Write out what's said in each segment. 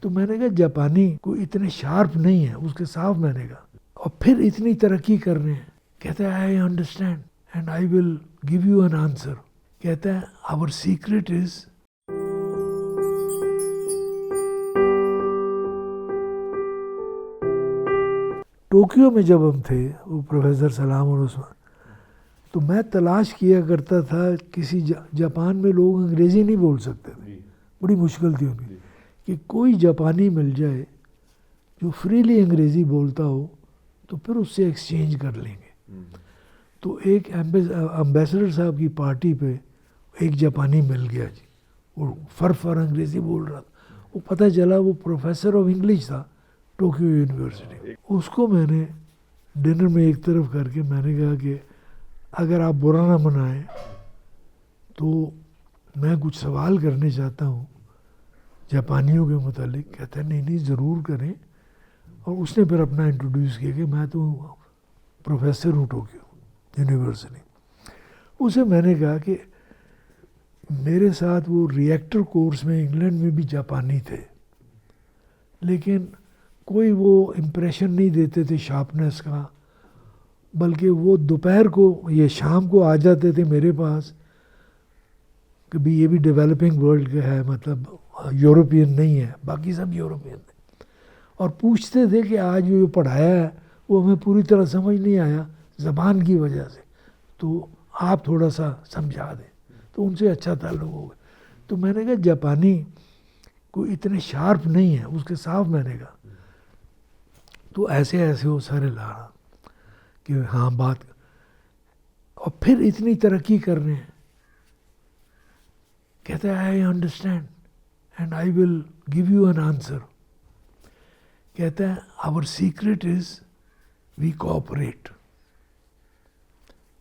تو میں نے کہا جاپانی کوئی اتنے شارپ نہیں ہے، اس کے صاف میں نے کہا، اور پھر اتنی ترقی کر رہے ہیں. کہتا ہے I understand and I will give you an answer. کہتا ہے آور سیکرٹ از ٹوکیو میں جب ہم تھے وہ پروفیسر سلام اور عثمان، تو میں تلاش کیا کرتا تھا کسی جاپان میں لوگ انگریزی نہیں بول سکتے تھے، بڑی مشکل تھی ان کی، کہ کوئی جاپانی مل جائے جو فریلی انگریزی بولتا ہو تو پھر اس سے ایکسچینج کر لیں گے. تو ایک امبیسڈر صاحب کی پارٹی پہ ایک جاپانی مل گیا جی، وہ فر انگریزی بول رہا تھا. وہ پتہ چلا وہ پروفیسر آف انگلش تھا ٹوکیو یونیورسٹی. اس کو میں نے ڈنر میں ایک طرف کر کے میں نے کہا کہ اگر آپ برا نہ منائیں تو میں کچھ سوال کرنے چاہتا ہوں جاپانیوں کے متعلق. کہتا ہے نہیں ضرور کریں. اور اس نے پھر اپنا انٹروڈیوس کیا کہ میں تو پروفیسر ہوں ٹوکیو یونیورسٹی. اسے میں نے کہا کہ میرے ساتھ وہ ریئیکٹر کورس میں انگلینڈ میں بھی جاپانی تھے، لیکن کوئی وہ امپریشن نہیں دیتے تھے شارپنیس کا، بلکہ وہ دوپہر کو یا شام کو آ جاتے تھے میرے پاس کہ بھی یہ بھی ڈیولپنگ ورلڈ کا ہے، مطلب یورپین نہیں ہے، باقی سب یورپین تھے، اور پوچھتے تھے کہ آج جو پڑھایا ہے وہ ہمیں پوری طرح سمجھ نہیں آیا زبان کی وجہ سے، تو آپ تھوڑا سا سمجھا دیں. تو ان سے اچھا تعلق ہو گیا. تو میں نے کہا جاپانی کوئی اتنے شارپ نہیں ہے، اس کے صاف میں نے کہا. تو ایسے وہ سارے لاڑا کہ ہاں بات، اور پھر اتنی ترقی کر رہے ہیں. کہتا ہے I understand and I will give you an answer. کہتا ہے آور سیکرٹ از وی کوآپریٹ.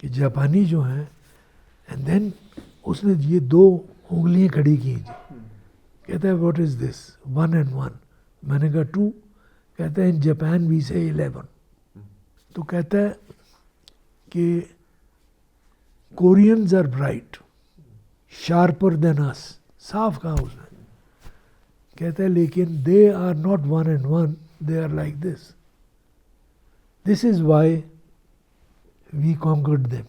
کہ جاپانی جو ہیں، اینڈ دین اس نے یہ 2 انگلیاں کھڑی کی جی. کہتا ہے واٹ از دس 1 and 1. میں نے کہا 2. کہتا ہے ان جاپان وی سے 11. تو کہتا ہے کہ Koreans are bright sharper than us. صاف کہا اس نے. کہتا ہے لیکن they are not 1 and 1, they are like this. This is why we conquered them.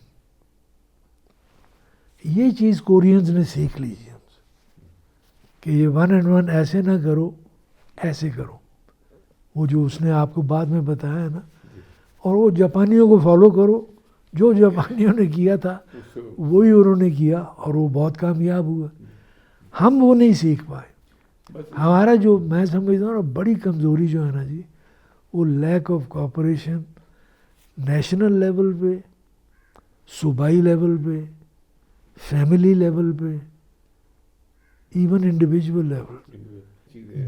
یہ چیز کورینز نے سیکھ لیجیے کہ یہ 1 and 1 ایسے نہ کرو، ایسے کرو. وہ جو اس نے آپ کو بعد میں بتایا ہے نا، اور وہ جاپانیوں کو فالو کرو، جو جاپانیوں نے کیا تھا وہی انہوں نے کیا، اور وہ بہت کامیاب ہوا. ہم وہ نہیں سیکھ پائے. ہمارا جو میں سمجھتا ہوں بڑی کمزوری جو ہے نا جی، وہ lack of cooperation national level پہ، صوبائی لیول پہ، فیملی لیول پہ، ایون انڈیویجول لیول پہ.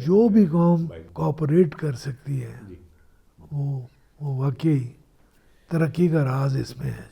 جو بھی قوم کوآپریٹ کر سکتی ہے وہ واقعی ترقی کا راز اس میں ہے.